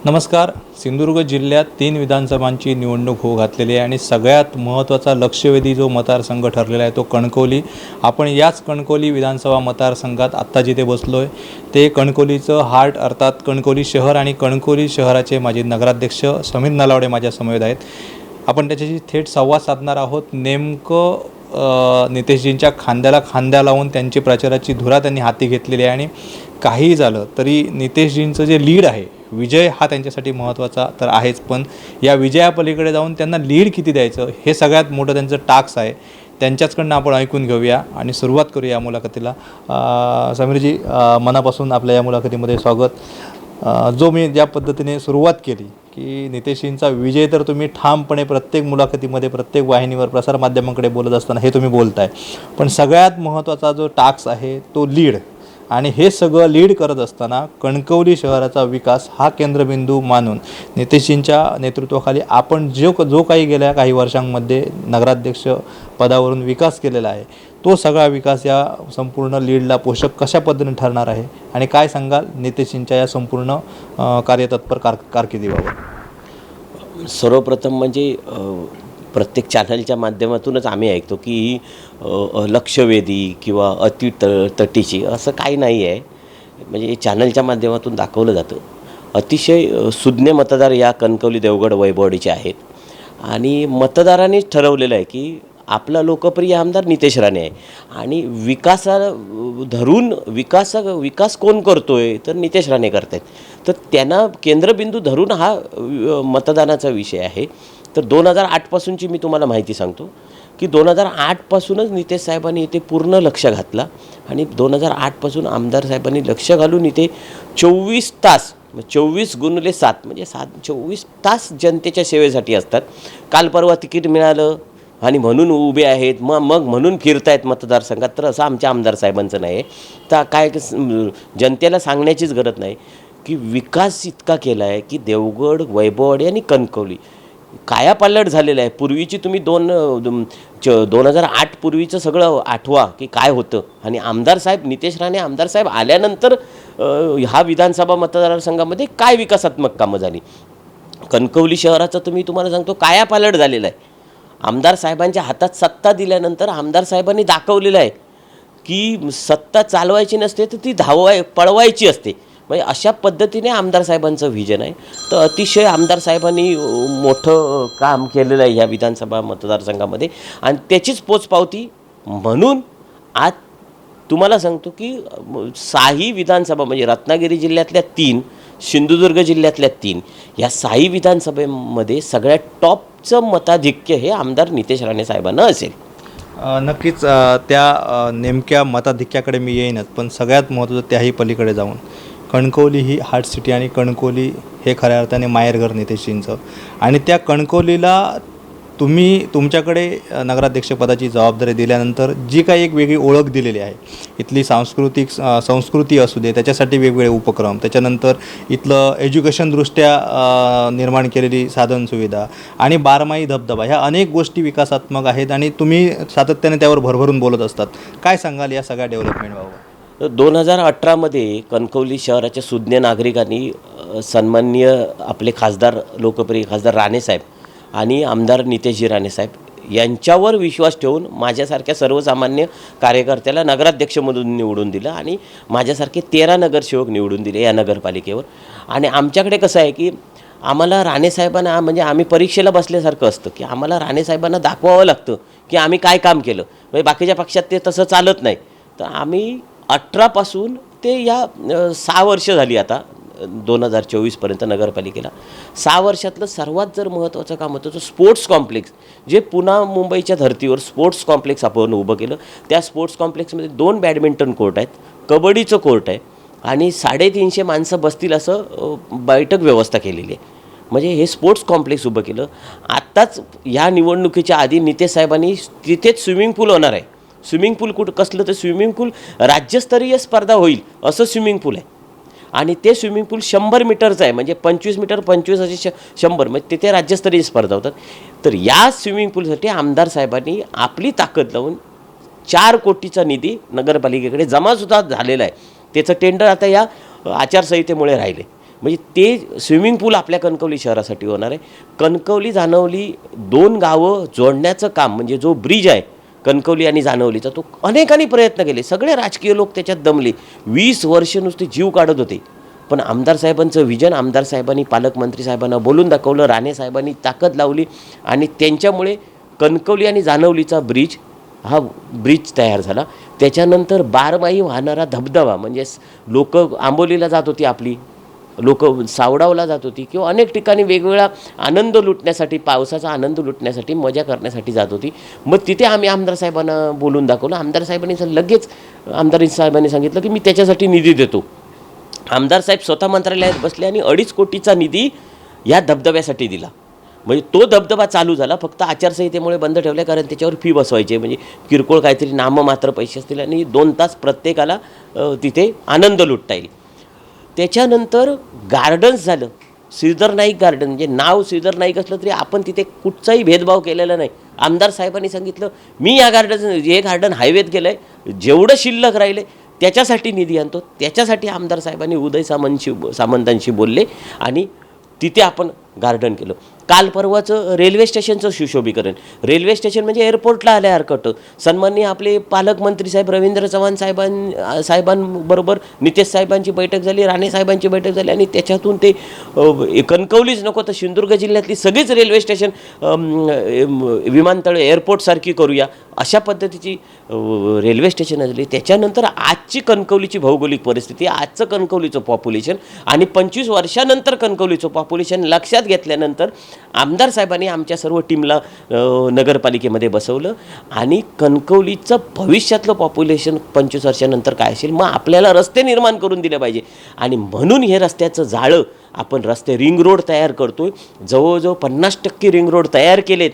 नमस्कार. सिंधुदुर्ग जिल्ह्यात 3 विधानसभांची निवडणूक होऊ घातलेली आहे आणि सगळ्यात महत्त्वाचा लक्षवेधी जो मतदारसंघ ठरलेला आहे तो कणकवली. आपण याच कणकवली विधानसभा मतदारसंघात आत्ता जिथे बसलो आहे ते कणकवलीचं हार्ट अर्थात कणकवली शहर आणि कणकवली शहराचे माजी नगराध्यक्ष समीर नलावडे माझ्या समवेत आहेत. आपण त्याच्याशी थेट संवाद साधणार आहोत. नेमकं नितेशजींच्या खांद्याला खांद्या लावून त्यांची प्रचाराची धुरा त्यांनी हाती घेतलेली आहे आणि काहीही झालं तरी नितेशजींचं जे लीड आहे, विजय हा त्यांच्यासाठी महत्त्वाचा तर आहेच, पण या विजयापलीकडे जाऊन त्यांना लीड किती द्यायचं हे सगळ्यात मोठं त्यांचं टास्क आहे. त्यांच्याचकडनं आपण ऐकून घेऊया आणि सुरुवात करूया या मुलाखतीला. समीरजी, मनापासून आपल्या या मुलाखतीमध्ये स्वागत. जो मी ज्या पद्धतीने सुरुवात केली की नितेशजींचा विजय तर तुम्ही ठामपणे प्रत्येक मुलाखतीमध्ये प्रत्येक वाहिनीवर प्रसारमाध्यमांकडे बोलत असताना हे तुम्ही बोलताय, पण सगळ्यात महत्त्वाचा जो टास्क आहे तो लीड, आणि हे सगळं लीड करत असताना कणकवली शहराचा विकास हा केंद्रबिंदू मानून नितेशजींच्या नेतृत्वाखाली आपण जो काही गेल्या काही वर्षांमध्ये नगराध्यक्ष पदावरून विकास केलेला आहे तो सगळा विकास या संपूर्ण लीडला पोषक कशा पद्धतीने ठरणार आहे आणि काय सांगाल नितेशजींच्या या संपूर्ण कार्यतत्पर कारकिर्दीबाबत? सर्वप्रथम म्हणजे प्रत्येक चॅनलच्या माध्यमातूनच आम्ही ऐकतो की लक्षवेधी किंवा तटीची असं काही नाही आहे. म्हणजे चॅनलच्या माध्यमातून दाखवलं जातं. अतिशय सुज्ञ मतदार या कणकवली देवगड वैभववाडीचे आहेत आणि मतदारांनीच ठरवलेलं आहे की आपला लोकप्रिय आमदार नितेश राणे आहे आणि धरून विकास कोण करतोय तर नितेश राणे करत आहेत. तर त्यांना केंद्रबिंदू धरून हा मतदानाचा विषय आहे. तर 2008पासूनची मी तुम्हाला माहिती सांगतो की 2008पासूनच नितेश साहेबांनी इथे पूर्ण लक्ष घातला आणि 2008पासून आमदार साहेबांनी लक्ष घालून इथे 24 तास 24 गुणिले 7 म्हणजे 24 तास जनतेच्या सेवेसाठी असतात. काल परवा तिकीट मिळालं आणि म्हणून उभे आहेत मग म्हणून फिरतायत मतदारसंघात, तर असं आमच्या आमदार साहेबांचं नाही आहे. तर काय जनतेला सांगण्याचीच गरज नाही की विकास इतका केला आहे की देवगड वैभववाडी आणि कणकवली कायापालट झालेलं आहे. पूर्वीची तुम्ही 2008 पूर्वीचं सगळं आठवा की काय होतं आणि आमदार साहेब नितेश राणे आमदार साहेब आल्यानंतर हा विधानसभा मतदारसंघामध्ये काय विकासात्मक कामं झाली. कणकवली शहराचं तुम्हाला सांगतो कायापालट झालेलं आहे. आमदार साहेबांच्या हातात सत्ता दिल्यानंतर आमदार साहेबांनी दाखवलेलं आहे की सत्ता चालवायची नसते तर ती पळवायची असते. म्हणजे अशा पद्धतीने आमदार साहेबांचं व्हिजन आहे. तर अतिशय आमदार साहेबांनी मोठं काम केलेलं आहे ह्या विधानसभा मतदारसंघामध्ये आणि त्याचीच पोचपावती म्हणून आज तुम्हाला सांगतो की 6ही विधानसभा म्हणजे रत्नागिरी जिल्ह्यातल्या 3, सिंधुदुर्ग जिल्ह्यातल्या 3 या 6ही विधानसभेमध्ये सगळ्यात टॉपचं मताधिक्य हे आमदार नितेश राणे साहेबांना असेल. नक्कीच त्या नेमक्या मताधिक्याकडे मी येईनच, पण सगळ्यात महत्त्वाचं त्याही पलीकडे जाऊन कणकवली ही हार्ट सिटी आणि कणकवली हे खऱ्या अर्थाने माहेरघर नितेशजींचं, आणि त्या कणकवलीला तुम्ही तुमच्याकडे नगराध्यक्षपदाची जबाबदारी दिल्यानंतर जी काही एक वेगळी ओळख दिलेली आहे, इथली संस्कृती असू दे त्याच्यासाठी वेगवेगळे उपक्रम, त्याच्यानंतर इथलं एज्युकेशनदृष्ट्या निर्माण केलेली साधनसुविधा आणि बारमाही धबधबा ह्या अनेक गोष्टी विकासात्मक आहेत आणि तुम्ही सातत्याने त्यावर भरभरून बोलत असतात. काय सांगाल या सगळ्या डेव्हलपमेंटबाबत? 2018मध्ये कणकवली शहराच्या सुज्ञ नागरिकांनी सन्माननीय आपले लोकप्रिय खासदार राणेसाहेब आणि आमदार नितेशजी राणेसाहेब यांच्यावर विश्वास ठेवून माझ्यासारख्या सर्वसामान्य कार्यकर्त्याला नगराध्यक्षमधून निवडून दिलं आणि माझ्यासारखे 13 नगरसेवक निवडून दिले या नगरपालिकेवर. आणि आमच्याकडे कसं आहे की आम्हाला राणेसाहेबांना म्हणजे आम्ही परीक्षेला बसल्यासारखं असतं की आम्हाला राणेसाहेबांना दाखवावं लागतं की आम्ही काय काम केलं. म्हणजे बाकीच्या पक्षात ते तसं चालत नाही. तर आम्ही 18पासून ते या 6 वर्ष झाली आता 2024पर्यंत नगरपालिकेला 6 वर्षातलं सर्वात जर महत्त्वाचं काम होतं तर स्पोर्ट्स कॉम्प्लेक्स, जे पुन्हा मुंबईच्या धर्तीवर स्पोर्ट्स कॉम्प्लेक्स आपण उभं केलं. त्या स्पोर्ट्स कॉम्प्लेक्समध्ये 2 बॅडमिंटन कोर्ट आहेत, कबड्डीचं कोर्ट आहे आणि 350 माणसं बसतील असं बैठक व्यवस्था केलेली आहे. म्हणजे हे स्पोर्ट्स कॉम्प्लेक्स उभं केलं. आत्ताच ह्या निवडणुकीच्या आधी नितेश साहेबांनी तिथेच स्विमिंग पूल होणार आहे. स्विमिंग पूल कसलं तर स्विमिंग पूल राज्यस्तरीय स्पर्धा होईल असं स्विमिंग पूल आहे आणि ते स्विमिंग पूल 100 मीटरचं आहे. म्हणजे 25 मीटर 25 असे 100 म्हणजे तिथे राज्यस्तरीय स्पर्धा होतात. तर या स्विमिंग पूलसाठी आमदार साहेबांनी आपली ताकद लावून 4 कोटीचा निधी नगरपालिकेकडे जमासुद्धा झालेला आहे. त्याचं टेंडर आता या आचारसंहितेमुळे राहिले. म्हणजे ते स्विमिंग पूल आपल्या कणकवली शहरासाठी होणार आहे. कणकवली जाणवली 2 गावं जोडण्याचं काम म्हणजे जो ब्रिज आहे कणकवली आणि जाणवलीचा, तो अनेकांनी प्रयत्न केले. सगळे राजकीय लोक त्याच्यात दमले. 20 वर्ष नुसते जीव काढत होते. पण आमदार साहेबांचं विजन, आमदार साहेबांनी पालकमंत्री साहेबांना बोलून दाखवलं, राणे साहेबांनी ताकद लावली आणि त्यांच्यामुळे कणकवली आणि जाणवलीचा ब्रिज हा ब्रिज तयार झाला. त्याच्यानंतर 12 वाहणारा धबधबा म्हणजे लोक आंबोलीला जात होती, आपली लोक सावडावला जात होती किंवा अनेक ठिकाणी वेगवेगळा आनंद लुटण्यासाठी, पावसाचा आनंद लुटण्यासाठी, मजा करण्यासाठी जात होती. मग तिथे आम्ही आमदार साहेबांना बोलून दाखवलं. आमदार साहेबांनी लगेच आमदार साहेबांनी सांगितलं की मी त्याच्यासाठी निधी देतो. आमदार साहेब स्वतः मंत्रालयात बसले आणि 2.5 कोटीचा निधी या धबधब्यासाठी दिला. म्हणजे तो धबधबा चालू झाला. फक्त आचारसंहितेमुळे बंद ठेवला, कारण त्याच्यावर फी बसवायची, म्हणजे किरकोळ काहीतरी नाममात्र पैसे असतील आणि 2 तास प्रत्येकाला तिथे आनंद लुटता येईल. त्याच्यानंतर गार्डन्स झालं, श्रीधर नाईक गार्डन, म्हणजे नाव श्रीधर नाईक असलं तरी आपण तिथे कुठचाही भेदभाव केलेला नाही. आमदार साहेबांनी सांगितलं मी या हे गार्डन हायवेत गेलं आहे, जेवढं शिल्लक राहिले त्याच्यासाठी निधी आणतो. त्याच्यासाठी आमदार साहेबांनी उदय सामंतांशी बोलले आणि तिथे आपण गार्डन केलं. काल परवाचं रेल्वे स्टेशनचं सुशोभीकरण, रेल्वे स्टेशन म्हणजे एअरपोर्टला आल्यासारखं. सन्माननीय आपले पालकमंत्री साहेब रवींद्र चव्हाण साहेबांबरोबर नितेश साहेबांची बैठक झाली, राणे साहेबांची बैठक झाली आणि त्याच्यातून ते कणकवलीच नको तर सिंधुदुर्ग जिल्ह्यातली सगळीच रेल्वे स्टेशन विमानतळ एअरपोर्टसारखी करूया अशा पद्धतीची रेल्वे स्टेशन झाली. त्याच्यानंतर आजची कणकवलीची भौगोलिक परिस्थिती, आजचं कणकवलीचं पॉप्युलेशन आणि 25 वर्षानंतर कणकवलीचं पॉप्युलेशन लक्षात घेतल्यानंतर आमदार साहेबांनी आमच्या सर्व टीमला नगरपालिकेमध्ये बसवलं आणि कणकवलीचं भविष्यातलं पॉप्युलेशन 25 वर्षानंतर काय असेल, मग आपल्याला रस्ते निर्माण करून दिले पाहिजे. आणि म्हणून हे रस्त्याचं जाळं आपण रस्ते रिंग रोड तयार करतोय. जवळजवळ 50% रिंग रोड तयार केलेत,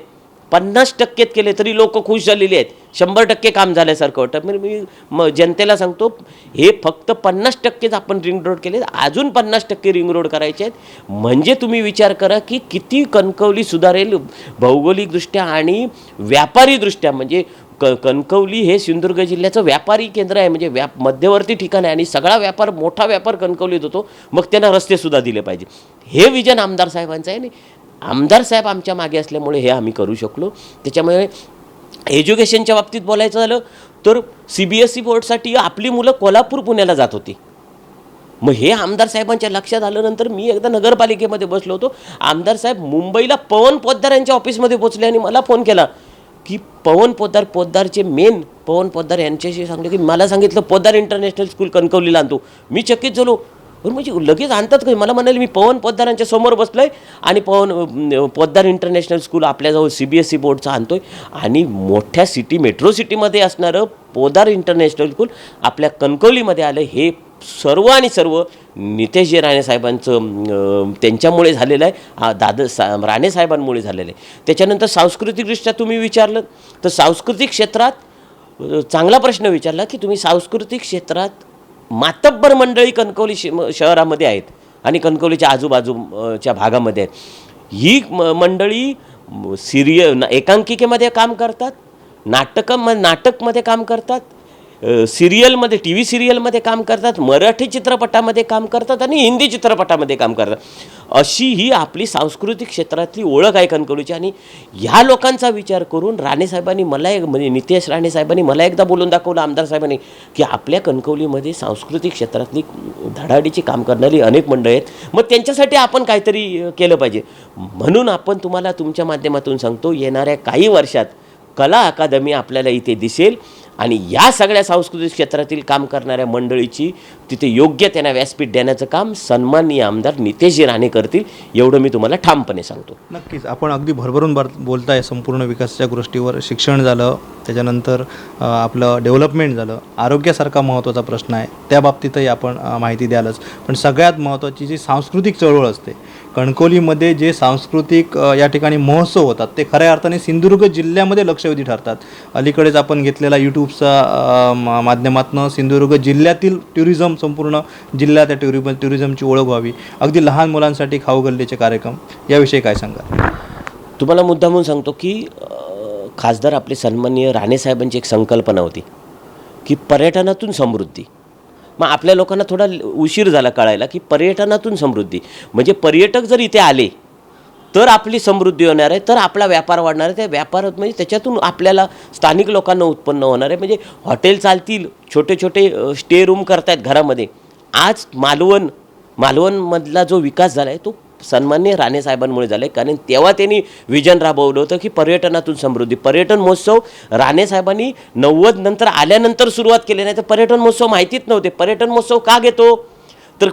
50% केले तरी लोक खुश झालेली आहेत. 100% काम झाल्यासारखं वाटतं. मी जनतेला सांगतो, हे फक्त 50%च आपण रिंग रोड केले, अजून 50% रिंग रोड करायचे आहेत. म्हणजे तुम्ही विचार करा की किती कणकवली सुधारेल भौगोलिकदृष्ट्या आणि व्यापारीदृष्ट्या. म्हणजे कणकवली हे सिंधुदुर्ग जिल्ह्याचं व्यापारी केंद्र आहे, म्हणजे मध्यवर्ती ठिकाण आहे आणि सगळा व्यापार, मोठा व्यापार कणकवलीत होतो. मग त्यांना रस्तेसुद्धा दिले पाहिजे. हे विजन आमदार साहेबांचं आहे. आणि आमदार साहेब आमच्या मागे असल्यामुळे हे आम्ही करू शकलो. त्याच्यामुळे एज्युकेशनच्या बाबतीत बोलायचं झालं तर CBSE बोर्डसाठी आपली मुलं कोल्हापूर पुण्याला जात होती. मग हे आमदार साहेबांच्या लक्षात आल्यानंतर मी एकदा नगरपालिकेमध्ये बसलो होतो. आमदार साहेब मुंबईला पवन पोद्दार यांच्या ऑफिसमध्ये पोचले आणि मला फोन केला की पवन पोद्दारचे मेन पवन पोद्दार यांच्याशी सांगले की मला सांगितलं पोद्दार इंटरनॅशनल स्कूल कणकवलीला आणतो. मी चकित झालो. म्हणजे लगेच आणतात का? मला म्हणाले मी पवन पोद्दारांच्या समोर बसलो आहे आणि पोद्दार इंटरनॅशनल स्कूल आपल्याजवळ CBSE बोर्डचं आणतो आहे आणि मोठ्या मेट्रो सिटीमध्ये असणारं पोद्दार इंटरनॅशनल स्कूल आपल्या कणकवलीमध्ये आलं. हे सर्व नितेशजी राणे साहेबांचं त्यांच्यामुळे झालेलं आहे, राणे साहेबांमुळे झालेलं आहे. त्याच्यानंतर सांस्कृतिकदृष्ट्या तुम्ही विचारलं तर सांस्कृतिक क्षेत्रात चांगला प्रश्न विचारला की तुम्ही सांस्कृतिक क्षेत्रात मातब्बर मंडळी कणकवली शहरामध्ये आहेत आणि कणकवलीच्या आजूबाजूच्या भागामध्ये आहेत. ही मंडळी एकांकिकेमध्ये काम करतात, नाटकमध्ये काम करतात, सिरियलमध्ये TV सिरियलमध्ये काम करतात, मराठी चित्रपटामध्ये काम करतात आणि हिंदी चित्रपटामध्ये काम करतात. अशी ही आपली सांस्कृतिक क्षेत्रातली ओळख आहे कणकवलीची. आणि ह्या लोकांचा विचार करून राणे साहेबांनी म्हणजे नितेश राणे साहेबांनी मला एकदा बोलून दाखवलं आमदार साहेबांनी की आपल्या कणकवलीमध्ये सांस्कृतिक क्षेत्रातली धडाडीची काम करणारी अनेक मंडळी आहेत, मग त्यांच्यासाठी आपण काहीतरी केलं पाहिजे. म्हणून आपण तुम्हाला तुमच्या माध्यमातून सांगतो, येणाऱ्या काही वर्षात कला अकादमी आपल्याला इथे दिसेल आणि या सगळ्या सांस्कृतिक क्षेत्रातील काम करणाऱ्या मंडळीची तिथे योग्य त्यांना व्यासपीठ देण्याचं काम सन्माननीय आमदार नितेशजी राणे करतील, एवढं मी तुम्हाला ठामपणे सांगतो. नक्कीच आपण अगदी भरभरून बोलताय संपूर्ण विकासाच्या गोष्टीवर. शिक्षण झालं, त्याच्यानंतर आपलं डेव्हलपमेंट झालं, आरोग्यासारखा महत्त्वाचा प्रश्न आहे, त्या बाबतीतही आपण माहिती द्यालच. पण सगळ्यात महत्त्वाची जी सांस्कृतिक चळवळ असते कणकवलीमध्ये, जे सांस्कृतिक या ठिकाणी महोत्सव होतात ते खऱ्या अर्थाने सिंधुदुर्ग जिल्ह्यामध्ये लक्षवेधी ठरतात. अलीकडेच आपण घेतलेला यूट्यूबचा माध्यमातून सिंधुदुर्ग जिल्ह्यातील टुरिझम, संपूर्ण जिल्ह्यात त्या टुरिझमची ओळख व्हावी. अगदी लहान मुलांसाठी खाऊ गल्लीचे कार्यक्रम, याविषयी काय सांगा? तुम्हाला मुद्दामून सांगतो की खासदार आपले सन्माननीय राणे साहेबांची एक संकल्पना होती की पर्यटनातून समृद्धी. मग आपल्या लोकांना थोडा उशीर झाला कळायला की पर्यटनातून समृद्धी म्हणजे पर्यटक जर इथे आले तर आपली समृद्धी होणार आहे, तर आपला व्यापार वाढणार आहे. त्या व्यापारात म्हणजे त्याच्यातून आपल्याला स्थानिक लोकांना उत्पन्न होणार आहे. म्हणजे हॉटेल चालतील, छोटे छोटे स्टे रूम करतायत घरामध्ये. आज मालवणमधला जो विकास झाला आहे तो सन्माननीय राणेसाहेबांमुळे झाला आहे. कारण तेव्हा त्यांनी विजन राबवलं होतं की पर्यटनातून समृद्धी. पर्यटन महोत्सव राणेसाहेबांनी 90 नंतर आल्यानंतर सुरुवात केली, नाही तर पर्यटन महोत्सव माहितीच नव्हते. पर्यटन महोत्सव का घेतो तर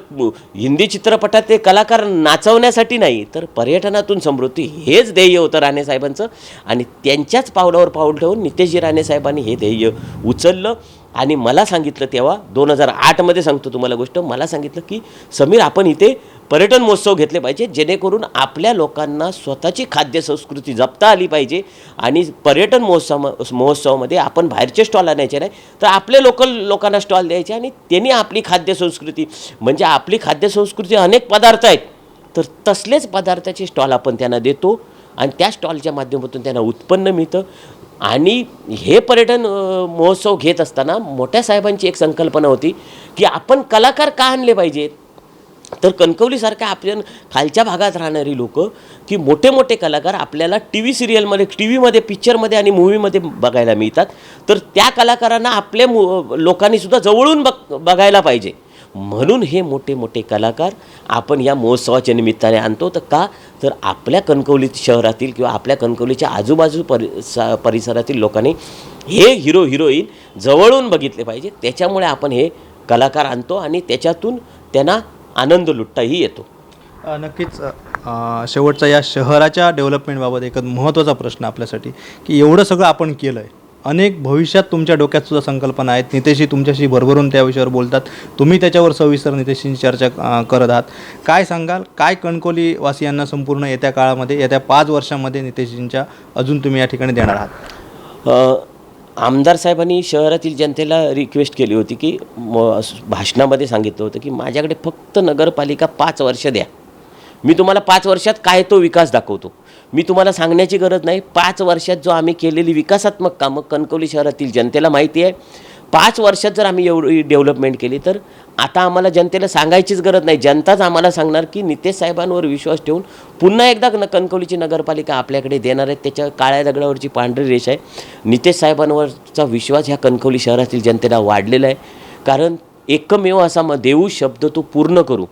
हिंदी चित्रपटात ते कलाकार नाचवण्यासाठी नाही, तर पर्यटनातून समृद्धी हेच ध्येय होतं राणेसाहेबांचं. आणि त्यांच्याच पावलावर पाऊल ठेवून नितेशजी राणेसाहेबांनी हे ध्येय उचललं. आणि मला सांगितलं तेव्हा 2008मध्ये सांगतो तुम्हाला गोष्ट, मला सांगितलं की समीर आपण इथे पर्यटन महोत्सव घेतले पाहिजे जेणेकरून आपल्या लोकांना स्वतःची खाद्य संस्कृती जपता आली पाहिजे. आणि पर्यटन महोत्सवामध्ये आपण बाहेरचे स्टॉल आणायचे नाही, तर आपले लोकांना स्टॉल द्यायचे आणि त्यांनी आपली खाद्य संस्कृती म्हणजे आपली खाद्य संस्कृती अनेक पदार्थ आहेत, तर तसलेच पदार्थाचे स्टॉल आपण त्यांना देतो आणि त्या स्टॉलच्या माध्यमातून त्यांना उत्पन्न मिळतं. आणि हे पर्यटन महोत्सव घेत असताना मोठ्या साहेबांची एक संकल्पना होती की आपण कलाकार का आणले पाहिजेत. तर कणकवलीसारख्या आपल्या खालच्या भागात राहणारी लोक की मोठे मोठे कलाकार आपल्याला टी व्ही सिरियलमध्ये, टी व्हीमध्ये, पिक्चरमध्ये आणि मूव्हीमध्ये बघायला मिळतात. तर त्या कलाकारांना आपल्या लोकांनीसुद्धा जवळून बघायला पाहिजे. म्हणून हे मोठे मोठे कलाकार आपण या महोत्सवाच्या निमित्ताने आणतो. तर का तर आपल्या कणकवली शहरातील किंवा आपल्या कणकवलीच्या आजूबाजू परिसरातील लोकांनी हे हिरो हिरोईन जवळून बघितले पाहिजे. त्याच्यामुळे आपण हे कलाकार आणतो आणि त्याच्यातून त्यांना आनंद लुटताही येतो. नक्कीच शेवटचा या शहराच्या डेव्हलपमेंटबाबत एक महत्त्वाचा प्रश्न आपल्यासाठी की एवढं सगळं आपण केलं आहे, अनेक भविष्यात तुमच्या डोक्यात सुद्धा संकल्पना आहेत. नितेशजी तुमच्याशी भरभरून त्या विषयावर बोलतात, तुम्ही त्याच्यावर सविस्तर नितेशशी चर्चा करत आहात. काय सांगाल, काय कणकवली वासियांना संपूर्ण येत्या काळामध्ये, येत्या 5 वर्षांमध्ये नितेशजींच्या अजून तुम्ही या ठिकाणी देणार आहात? आमदार साहेबांनी शहरातील जनतेला रिक्वेस्ट केली होती की भाषणामध्ये सांगितलं होतं की माझ्याकडे फक्त नगरपालिका 5 वर्ष द्या, मी तुम्हाला 5 वर्षात काय तो विकास दाखवतो. मी तुम्हाला सांगण्याची गरज नाही, 5 वर्षात जो आम्ही केलेली विकासात्मक कामं कणकवली शहरातील जनतेला माहिती आहे. 5 वर्षात जर आम्ही एवढी डेव्हलपमेंट केली तर आता आम्हाला जनतेला सांगायचीच गरज नाही. जनताच आम्हाला सांगणार की नितेश साहेबांवर विश्वास ठेवून पुन्हा एकदा कणकवलीची नगरपालिका आपल्याकडे देणार आहे. त्याच्या काळ्या दगडावरची पांढरी रेष आहे. नितेश साहेबांवरचा विश्वास ह्या कणकवली शहरातील जनतेला वाढलेला आहे. कारण एकमेव असा देऊ शब्द तो पूर्ण करू,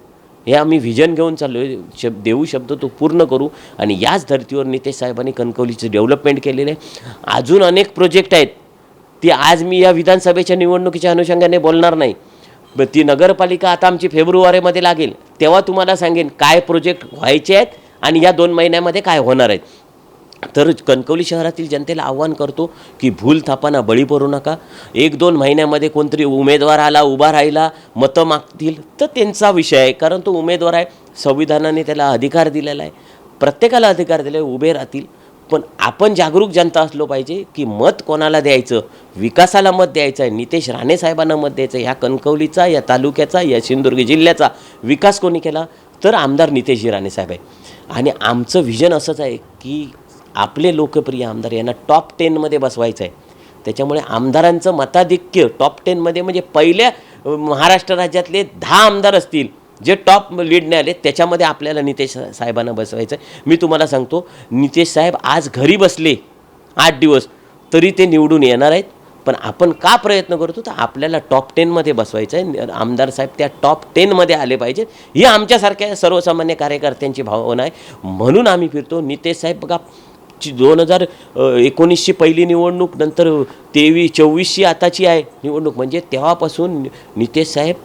हे आम्ही व्हिजन घेऊन चाललो आहे. देऊ शब्द तो पूर्ण करू. आणि याच धर्तीवर नितेश साहेबांनी कणकवलीचं डेव्हलपमेंट केलेलं आहे. अजून अनेक प्रोजेक्ट आहेत, ती आज मी या विधानसभेच्या निवडणुकीच्या अनुषंगाने बोलणार नाही. ती नगरपालिका आता आमची फेब्रुवारीमध्ये लागेल, तेव्हा तुम्हाला सांगेन काय प्रोजेक्ट व्हायचे आहेत आणि या 2 महिन्यामध्ये काय होणार आहेत. तर कणकवली शहरातील जनतेला आव्हान करतो की भूल थापांना बळी पडू नका. 1-2 महिन्यामध्ये कोणतरी उमेदवार आला, उभा राहिला, मतं मागतील तर त्यांचा विषय आहे. कारण तो उमेदवार आहे, संविधानाने त्याला अधिकार दिलेला आहे, प्रत्येकाला अधिकार दिला आहे, उभे राहतील. पण आपण जागरूक जनता असलो पाहिजे की मत कोणाला द्यायचं, विकासाला मत द्यायचं आहे. नितेश राणेसाहेबांना मत द्यायचं. ह्या कणकवलीचा, या तालुक्याचा, या सिंधुदुर्ग जिल्ह्याचा विकास कोणी केला तर आमदार नितेशजी राणेसाहेब आहे. आणि आमचं व्हिजन असंच आहे की आपले लोकप्रिय आमदार यांना टॉप 10मध्ये बसवायचं आहे. त्याच्यामुळे आमदारांचं मताधिक्य टॉप 10मध्ये म्हणजे पहिल्या महाराष्ट्र राज्यातले 10 आमदार असतील जे टॉप लीडने आले, त्याच्यामध्ये आपल्याला नितेश साहेबांना बसवायचं आहे. मी तुम्हाला सांगतो, नितेश साहेब आज घरी बसले 8 दिवस तरी ते निवडून येणार आहेत. पण आपण का प्रयत्न करतो तर आपल्याला टॉप 10मध्ये बसवायचं आहे. आमदार साहेब त्या टॉप 10मध्ये आले पाहिजेत, ही आमच्यासारख्या सर्वसामान्य कार्यकर्त्यांची भावना आहे. म्हणून आम्ही फिरतो. नितेश साहेब बघा, 2019ची पहिली निवडणूक, नंतर 23-24ची आताची आहे निवडणूक, म्हणजे तेव्हापासून नितेश साहेब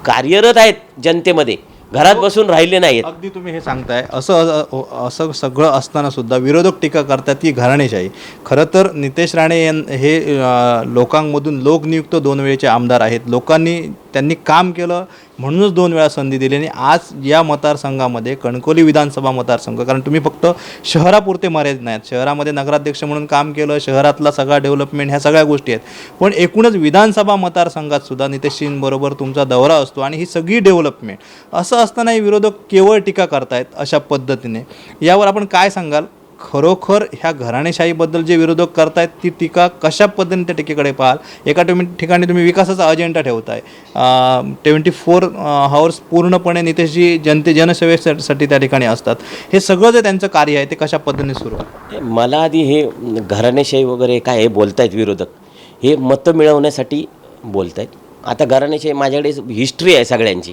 कार्यरत आहेत जनतेमध्ये, घरात बसून राहिले नाहीत. अगदी तुम्ही हे सांगताय. असं सगळं असताना सुद्धा विरोधक टीका करतात ती घराणेशाही. खरं तर नितेश राणे हे लोकांमधून लोकनियुक्त 2 वेळेचे आमदार आहेत. त्यांनी काम केलं म्हणूनच 2 वेळा संधी दिली. आणि आज या मतदारसंघामध्ये कणकवली विधानसभा मतदारसंघ, कारण तुम्ही फक्त शहरापुरते मर्यादित नाहीत, शहरामध्ये नगराध्यक्ष म्हणून काम केलं, शहरातला सगळा डेव्हलपमेंट, ह्या सगळ्या गोष्टी आहेत. पण एकूणच विधानसभा मतदारसंघात सुद्धा नितेशजींबरोबर तुमचा दौरा असतो आणि ही सगळी डेव्हलपमेंट. असं असतानाही विरोधक केवळ टीका करतायत अशा पद्धतीने. यावर आपण काय सांगाल? खरोखर ह्या घराणेशाहीबद्दल जे विरोधक करतायत ती टीका कशा पद्धतीने त्या टीकेकडे पाहाल? एका ठिकाणी तुम्ही विकासाचा अजेंडा ठेवताय, 24 हॉर्स पूर्णपणे नितेशजी जनसेवेसाठी त्या ठिकाणी असतात. हे सगळं जे त्यांचं कार्य आहे ते कशा पद्धतीने सुरू आहे? मला आधी हे घराणेशाही वगैरे काय हे बोलतायत विरोधक, हे मतं मिळवण्यासाठी बोलतायत. आता घराणेशाही माझ्याकडे हिस्ट्री आहे सगळ्यांची.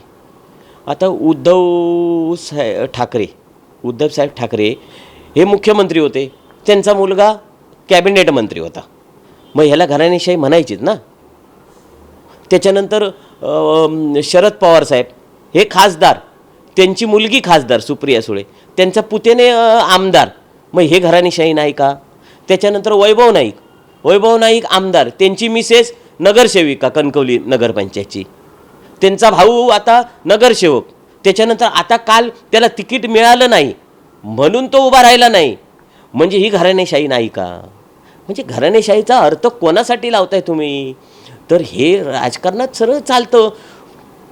आता उद्धवसाहेब ठाकरे हे मुख्यमंत्री होते, त्यांचा मुलगा कॅबिनेट मंत्री होता, मग ह्याला घराणेशाही म्हणायचीच ना. त्याच्यानंतर शरद पवार साहेब हे खासदार, त्यांची मुलगी खासदार सुप्रिया सुळे, त्यांचा पुतेने आमदार, मग हे घराणेशाही नाही का? त्याच्यानंतर वैभव नाईक आमदार, त्यांची मिसेस नगरसेविका कणकवली नगरपंचायतची, त्यांचा भाऊ आता नगरसेवक. त्याच्यानंतर आता काल त्याला तिकीट मिळालं नाही म्हणून तो उभा राहिला नाही, म्हणजे ही घराणेशाही नाही का? म्हणजे घराणेशाहीचा अर्थ कोणासाठी लावताय तुम्ही? तर हे राजकारणात सरळ चालतं.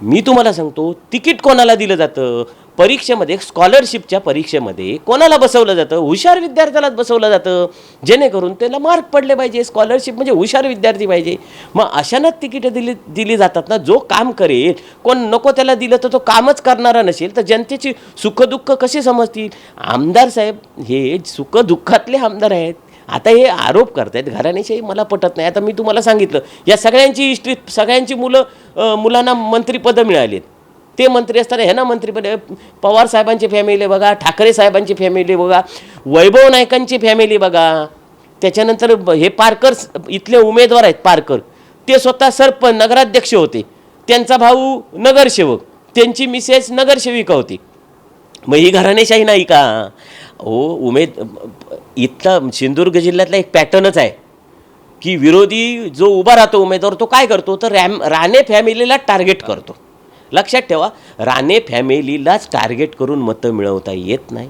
मी तुम्हाला सांगतो, तिकीट कोणाला दिलं जातं? परीक्षेमध्ये, स्कॉलरशिपच्या परीक्षेमध्ये कोणाला बसवलं जातं? हुशार विद्यार्थ्यालाच बसवलं जातं, जेणेकरून त्याला मार्क पडले पाहिजे. स्कॉलरशिप म्हणजे हुशार विद्यार्थी पाहिजे. मग अशानाच तिकीटं दिली जातात ना. जो काम करेल, कोण नको त्याला दिलं तर तो कामच करणारा नसेल तर जनतेची सुखदुःख कसे समजतील? आमदार साहेब हे सुखदुःखातले आमदार आहेत. आता हे आरोप करतायत घराणेशाही, मला पटत नाही. आता मी तुम्हाला सांगितलं, या सगळ्यांची हिस्ट्री, सगळ्यांची मुलांना मंत्रिपदं मिळाली आहेत. ते मंत्री असताना ह्यांना मंत्रिपद, पवार साहेबांची फॅमिली बघा, ठाकरे साहेबांची फॅमिली बघा, वैभव नाईकांची फॅमिली बघा. त्याच्यानंतर हे पारकर इथले उमेदवार आहेत, पारकर, ते स्वतः सरपंच नगराध्यक्ष होते, त्यांचा भाऊ नगरसेवक, त्यांची मिसेस नगरसेविका होती. मग ही घराणेशाही नाही का? इथला सिंधुदुर्ग जिल्ह्यातला एक पॅटर्नच आहे की विरोधी जो उभा राहतो उमेदवार, तो काय करतो तर राणे फॅमिलीला टार्गेट करतो. लक्षात ठेवा, राणे फॅमिलीलाच टार्गेट करून मतं मिळवता येत नाही.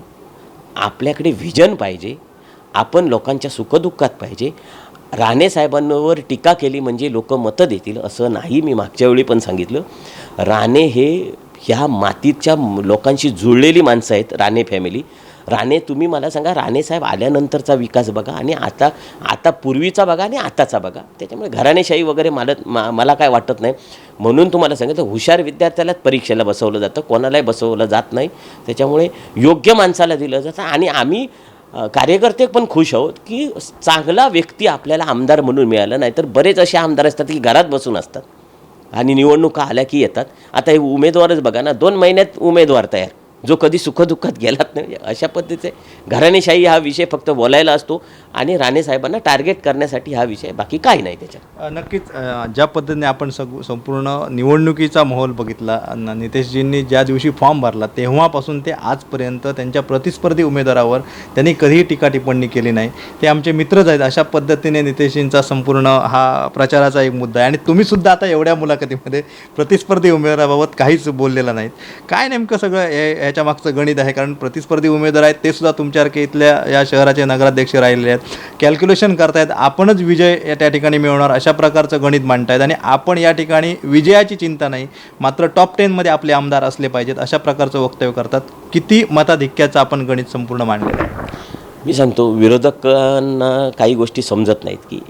आपल्याकडे व्हिजन पाहिजे, आपण लोकांच्या सुखदुःखात पाहिजे. राणे साहेबांवर टीका केली म्हणजे लोक मतं देतील असं नाही. मी मागच्या वेळी पण सांगितलं, राणे हे ह्या मातीच्या लोकांशी जुळलेली माणसं आहेत. राणे फॅमिली, राणे, तुम्ही मला सांगा, राणे साहेब आल्यानंतरचा विकास बघा आणि आता पूर्वीचा बघा आणि आताचा बघा. त्याच्यामुळे घराणेशाही वगैरे मला काय वाटत नाही. म्हणून तुम्हाला सांगितलं, हुशार विद्यार्थ्यालाच परीक्षेला बसवलं जातं, कोणालाही बसवलं जात नाही. त्याच्यामुळे योग्य माणसाला दिलं जातं. आणि आम्ही कार्यकर्ते पण खुश आहोत की चांगला व्यक्ती आपल्याला आमदार म्हणून मिळाला. नाही तर बरेच असे आमदार असतात की घरात बसून असतात आणि निवडणुका आल्या की येतात. आता हे उमेदवारच बघा ना, 2 महिन्यात उमेदवार तयार, जो कधी सुखदुःखात गेलाच नाही. अशा पद्धतीचे घराणेशाही हा विषय फक्त बोलायला असतो आणि राणे साहेबांना टार्गेट करण्यासाठी हा विषय, बाकी काही नाही त्याच्यात. नक्कीच ज्या पद्धतीने आपण संपूर्ण निवडणुकीचा माहोल बघितला, नितेशजींनी ज्या दिवशी फॉर्म भरला तेव्हापासून ते आजपर्यंत त्यांच्या प्रतिस्पर्धी उमेदवारावर त्यांनी कधीही टीका टिप्पणी केली नाही. ते आमचे मित्रच आहेत. अशा पद्धतीने नितेशजींचा संपूर्ण हा प्रचाराचा एक मुद्दा आहे. आणि तुम्हीसुद्धा आता एवढ्या मुलाखतीमध्ये प्रतिस्पर्धी उमेदवाराबाबत काहीच बोललेला नाहीत. काय नेमकं सगळं याच्या मागचं गणित आहे? कारण प्रतिस्पर्धी उमेदवार आहेत ते सुद्धा तुमच्यासारखे इथल्या या शहराचे नगराध्यक्ष राहिलेले आहेत. कॅल्क्युलेशन करतायत, आपणच विजय त्या ठिकाणी मिळवणार अशा प्रकारचं गणित मांडतायत. आणि आपण या ठिकाणी विजयाची चिंता नाही, मात्र टॉप 10मध्ये आपले आमदार असले पाहिजेत अशा प्रकारचं वक्तव्य करतात. किती मताधिक्याचं आपण गणित संपूर्ण मांडलेलं आहे? मी सांगतो, विरोधकांना काही गोष्टी समजत नाहीत की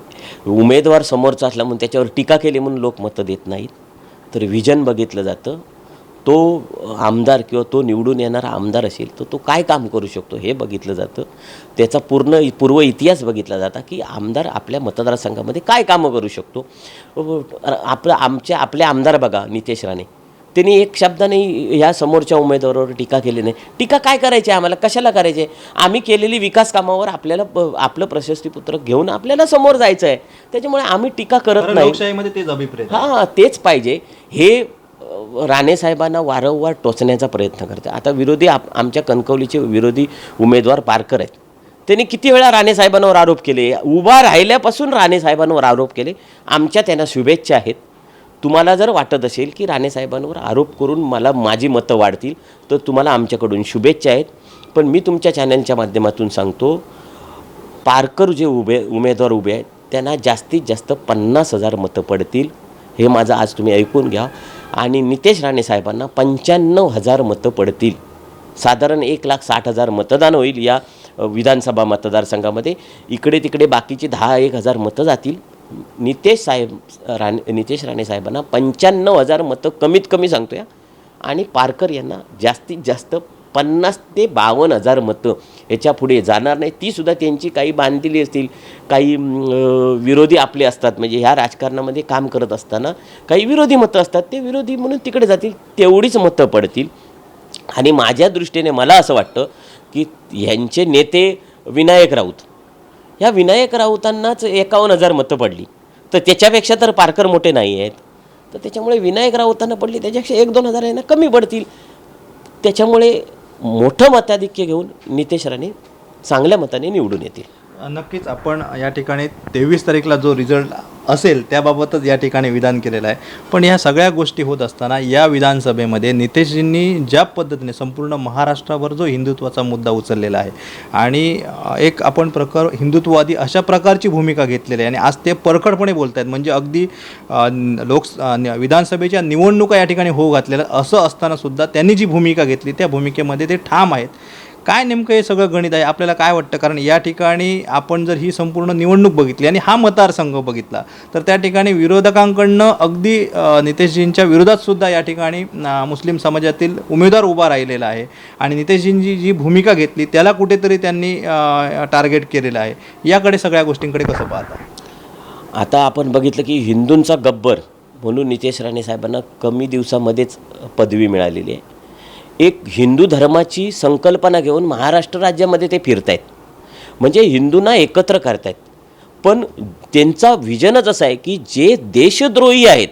उमेदवार समोरचा असला म्हणून त्याच्यावर टीका केली म्हणून लोक मतं देत नाहीत. तर विजन बघितलं जातं. तो आमदार किंवा तो निवडून येणारा आमदार असेल तर तो काय काम करू शकतो हे बघितलं जातं. त्याचा पूर्व इतिहास बघितला जाता की आमदार आपल्या मतदारसंघामध्ये काय कामं करू शकतो. आपले आमदार बघा, नितेश राणे, त्यांनी एक शब्दाने ह्या समोरच्या उमेदवारावर टीका केली नाही. टीका काय करायची आम्हाला, कशाला करायचे? आम्ही केलेली विकास कामावर आपलं प्रशस्तीपत्रक घेऊन आपल्याला समोर जायचं आहे. त्याच्यामुळे आम्ही टीका करत नाही. लोकशाहीमध्ये तेच अभिप्राय. हां, तेच पाहिजे. हे राणे साहेबांना वारंवार टोचण्याचा प्रयत्न करते. आता आमच्या कणकवलीचे विरोधी उमेदवार पारकर आहेत. त्यांनी किती वेळा राणे साहेबांवर आरोप केले, उभा राहिल्यापासून राणे साहेबांवर आरोप केले. आमच्या त्यांना शुभेच्छा आहेत. तुम्हाला जर वाटत असेल की राणे साहेबांवर आरोप करून माझी मतं वाढतील तर तुम्हाला आमच्याकडून शुभेच्छा आहेत. पण मी तुमच्या चॅनलच्या माध्यमातून सांगतो, पारकर जे उमेदवार उभे आहेत त्यांना जास्तीत जास्त 50,000 मतं पडतील. हे माझं आज तुम्ही ऐकून घ्या. आणि नितेश राणे साहेबांना 95,000 मतं पडतील. साधारण 1,60,000 मतदान होईल या विधानसभा मतदारसंघामध्ये. इकडे तिकडे बाकीची 10-1,000 मतं जातील. नितेश राणे साहेबांना 95,000 मतं कमीत कमी सांगतो या, आणि पारकर यांना जास्तीत जास्त 50,000 ते 52,000 मतं, याच्या पुढे जाणार नाही. तीसुद्धा त्यांची काही बांधलेली असतील, काही विरोधी आपले असतात, म्हणजे ह्या राजकारणामध्ये काम करत असताना काही विरोधी मतं असतात, ते विरोधी म्हणून तिकडे जातील, तेवढीच मतं पडतील. आणि माझ्या दृष्टीने मला असं वाटतं की ह्यांचे नेते विनायक राऊत, ह्या विनायक राऊतांनाच 51,000 मतं पडली, तर त्याच्यापेक्षा तर पारकर मोठे नाही आहेत. तर त्याच्यामुळे विनायक राऊतांना पडली, त्याच्यापेक्षा 1-2 हजार यांना कमी पडतील. त्याच्यामुळे मोठं मताधिक्य घेऊन नितेश राणे चांगल्या मताने निवडून येतील. नक्कीच आपण या ठिकाणी 23 तारीखला जो रिझल्ट असेल त्याबाबतच या ठिकाणी विधान केलेलं आहे. पण या सगळ्या गोष्टी होत असताना या विधानसभेमध्ये नितेशजींनी ज्या पद्धतीने संपूर्ण महाराष्ट्रावर जो हिंदुत्वाचा मुद्दा उचललेला आहे आणि एक आपण हिंदुत्ववादी अशा प्रकारची भूमिका घेतलेली आहे, आणि आज ते परखडपणे बोलत आहेत. म्हणजे अगदी विधानसभेच्या निवडणुका या ठिकाणी होऊ घातलेल्या असं असतानासुद्धा त्यांनी जी भूमिका घेतली त्या भूमिकेमध्ये ते ठाम आहेत. काय नेमकं हे सगळं गणित आहे, आपल्याला काय वाटतं? कारण या ठिकाणी आपण जर ही संपूर्ण निवडणूक बघितली आणि हा मतदारसंघ बघितला तर त्या ठिकाणी विरोधकांकडनं अगदी नितेशजींच्या विरोधातसुद्धा या ठिकाणी मुस्लिम समाजातील उमेदवार उभा राहिलेला आहे, आणि नितेशजींची जी भूमिका घेतली त्याला कुठेतरी त्यांनी टार्गेट केलेलं आहे. याकडे सगळ्या गोष्टींकडे कसं पाहता? आता आपण बघितलं की हिंदूंचा गब्बर म्हणून नितेश राणे साहेबांना कमी दिवसामध्येच पदवी मिळालेली आहे. एक हिंदू धर्माची संकल्पना घेऊन महाराष्ट्र राज्यामध्ये ते फिरत आहेत, म्हणजे हिंदूंना एकत्र करत आहेत. पण त्यांचा विजनच असा आहे की जे देशद्रोही आहेत,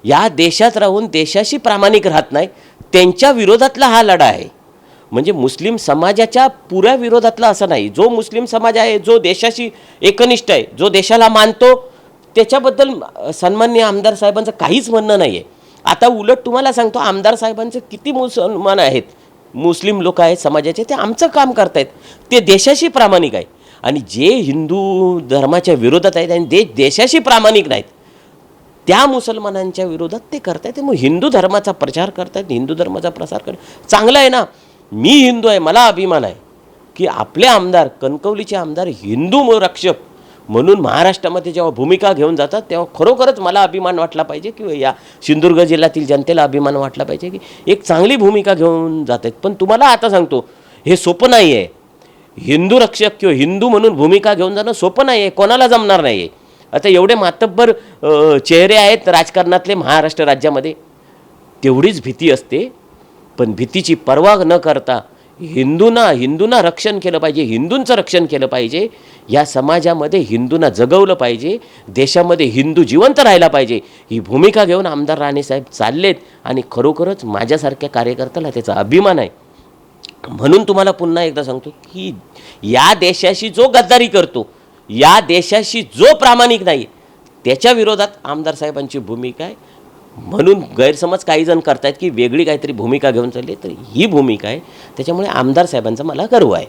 या देशात राहून देशाशी प्रामाणिक राहत नाही, त्यांच्या विरोधातला हा लढा आहे. म्हणजे मुस्लिम समाजाच्या पुऱ्या विरोधातला असं नाही. जो मुस्लिम समाज आहे, जो देशाशी एकनिष्ठ आहे, जो देशाला मानतो, त्याच्याबद्दल सन्माननीय आमदार साहेबांचं काहीच म्हणणं नाही आहे. आता उलट तुम्हाला सांगतो, आमदार साहेबांचे किती मुसलमान आहेत, मुस्लिम लोक आहेत समाजाचे, ते आमचं काम करतायत, ते देशाशी प्रामाणिक आहे. आणि जे हिंदू धर्माच्या विरोधात आहेत आणि देशाशी प्रामाणिक नाहीत, त्या मुसलमानांच्या विरोधात ते करतायत. मग हिंदू धर्माचा प्रचार करतायत, हिंदू धर्माचा प्रसार करतायत, चांगलं आहे ना. मी हिंदू आहे, मला अभिमान आहे की आपले आमदार, कणकवलीचे आमदार हिंदू रक्षक म्हणून महाराष्ट्रामध्ये जेव्हा भूमिका घेऊन जातात तेव्हा खरोखरच मला अभिमान वाटला पाहिजे, किंवा या सिंधुदुर्ग जिल्ह्यातील जनतेला अभिमान वाटला पाहिजे की एक चांगली भूमिका घेऊन जात आहेत. पण तुम्हाला आता सांगतो, हे सोपं नाही आहे. हिंदू रक्षक किंवा हिंदू म्हणून भूमिका घेऊन जाणं सोपं नाही आहे, कोणाला जमणार नाही आहे. आता एवढे मातब्बर चेहरे आहेत राजकारणातले महाराष्ट्र राज्यामध्ये, तेवढीच भीती असते. पण भीतीची पर्वा न करता हिंदूंना रक्षण केलं पाहिजे, हिंदूंचं रक्षण केलं पाहिजे, या समाजामध्ये हिंदूंना जगवलं पाहिजे, देशामध्ये हिंदू जिवंत राहायला पाहिजे, ही भूमिका घेऊन आमदार राणेसाहेब चाललेत. आणि खरोखरच माझ्यासारख्या कार्यकर्त्याला त्याचा अभिमान आहे. म्हणून तुम्हाला पुन्हा एकदा सांगतो की या देशाशी जो गद्दारी करतो, या देशाशी जो प्रामाणिक नाही, त्याच्या विरोधात आमदार साहेबांची भूमिका आहे. म्हणून गैरसमज काही जण करतायत की वेगळी काहीतरी भूमिका घेऊन चालली, तर ही भूमिका आहे. त्याच्यामुळे आमदार साहेबांचा मला गर्व आहे.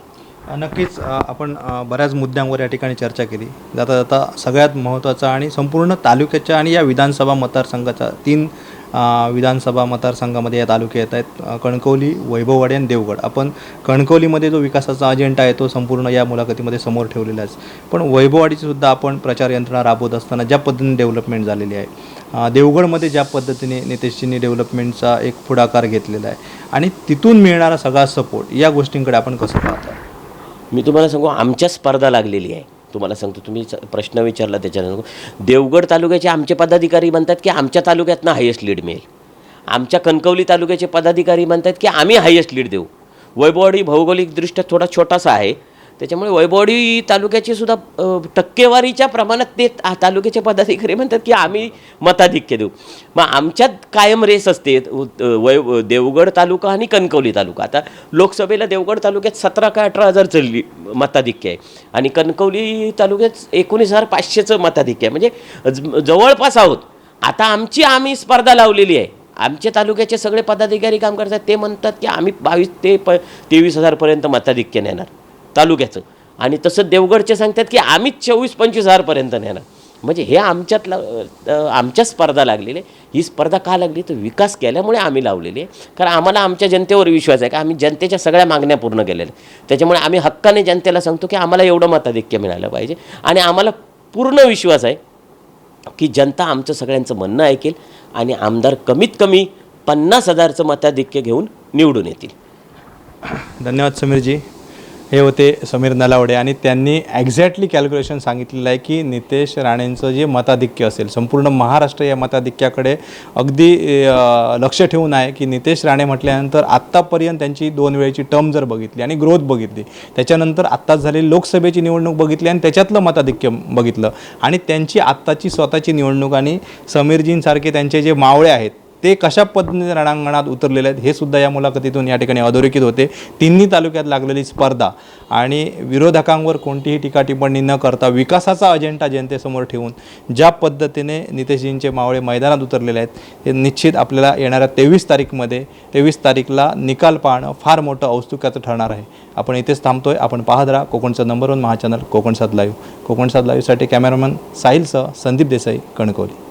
नक्कीच आपण बऱ्याच मुद्द्यांवर या ठिकाणी चर्चा केली. जाता जाता सगळ्यात महत्त्वाचा आणि संपूर्ण तालुक्याच्या आणि या विधानसभा मतदारसंघाचा 3 विधानसभा मतदारसंघामध्ये या तालुके येत आहेत, कणकवली, वैभववाडी आणि देवगड. आपण कणकवलीमध्ये जो विकासाचा अजेंडा आहे तो संपूर्ण या मुलाखतीमध्ये समोर ठेवलेला आहे. पण वैभववाडीची सुद्धा आपण प्रचार यंत्रणा राबवत असताना ज्या पद्धतीने डेव्हलपमेंट झालेली आहे, देवगडमध्ये ज्या पद्धतीने नितेशजींनी डेव्हलपमेंटचा एक पुढाकार घेतलेला आहे आणि तिथून मिळणारा सगळा सपोर्ट, या गोष्टींकडे आपण कसं पाहता? मी तुम्हाला सांगू, आमच्या स्पर्धा लागलेली आहे. तुम्हाला सांगतो, तुम्ही प्रश्न विचारला त्याच्यानंतर देवगड तालुक्याचे आमचे पदाधिकारी म्हणतात की आमच्या तालुक्यातनं हायेस्ट लीड मिळेल. आमच्या कणकवली तालुक्याचे पदाधिकारी म्हणतात की आम्ही हायेस्ट लीड देऊ. वैभववाडी भौगोलिकदृष्ट्या थोडा छोटासा आहे, त्याच्यामुळे वैभववाडी तालुक्याची सुद्धा टक्केवारीच्या प्रमाणात ते तालुक्याचे पदाधिकारी म्हणतात की आम्ही मताधिक्य देऊ. मग आमच्यात कायम रेस असते देवगड तालुका आणि कणकवली तालुका. आता लोकसभेला देवगड तालुक्यात 17 का 18,000 चलली मताधिक्य आहे, आणि कणकवली तालुक्यात 19,500चं मताधिक्य आहे. म्हणजे जवळपास आहोत. आता आम्ही स्पर्धा लावलेली आहे. आमच्या तालुक्याचे सगळे पदाधिकारी काम करतात, ते म्हणतात की आम्ही 22,000 ते 23,000पर्यंत मताधिक्य नेणार तालुक्याचं, आणि तसं देवगडचे सांगतात की आम्हीच 24,000-25,000पर्यंत नेणार. म्हणजे हे आमच्या स्पर्धा लागलेली आहे. ही स्पर्धा का लागली तर विकास केल्यामुळे आम्ही लावलेली आहे. कारण आम्हाला आमच्या जनतेवर विश्वास आहे का आम्ही जनतेच्या सगळ्या मागण्या पूर्ण केलेल्या आहेत. त्याच्यामुळे आम्ही हक्काने जनतेला सांगतो की आम्हाला एवढं मताधिक्य मिळालं पाहिजे आणि आम्हाला पूर्ण विश्वास आहे की जनता आमचं सगळ्यांचं म्हणणं ऐकेल आणि आमदार कमीत कमी 50,000चं मताधिक्य घेऊन निवडून येतील. धन्यवाद समीरजी. हे होते समीर नलावडे आणि त्यांनी एक्झॅक्टली कॅल्क्युलेशन सांगितलेलं आहे की नितेश राणेंचं जे मताधिक्य असेल संपूर्ण महाराष्ट्र या मताधिक्याकडे अगदी लक्ष ठेवून आहे की नितेश राणे म्हटल्यानंतर आत्तापर्यंत त्यांची 2 वेळेची टर्म जर बघितली आणि ग्रोथ बघितली, त्याच्यानंतर आत्ताच झालेली लोकसभेची निवडणूक बघितली आणि त्याच्यातलं मताधिक्य बघितलं आणि त्यांची आत्ताची स्वतःची निवडणूक आणि समीरजींसारखे त्यांचे जे मावळे आहेत ते कशा पद्धतीने रणांगणात उतरलेले आहेत हे सुद्धा या मुलाखतीतून या ठिकाणी अधोरेखित होते. तिन्ही तालुक्यात लागलेली स्पर्धा आणि विरोधकांवर कोणतीही टीका टिप्पणी न करता विकासाचा अजेंडा जनतेसमोर ठेवून ज्या पद्धतीने नितेशजींचे मावळे मैदानात उतरलेले आहेत हे निश्चित आपल्याला येणाऱ्या 23 तारीखला निकाल पाहणं फार मोठं औत्सुक्याचं ठरणार आहे. आपण इथेच थांबतोय. आपण पाहत राहा कोकणचं नंबर 1 महाचॅनल कोकणसाद लाईव्ह. कोकणसाद लाईव्हसाठी कॅमेरामन साहिलसह संदीप देसाई, कणकवली.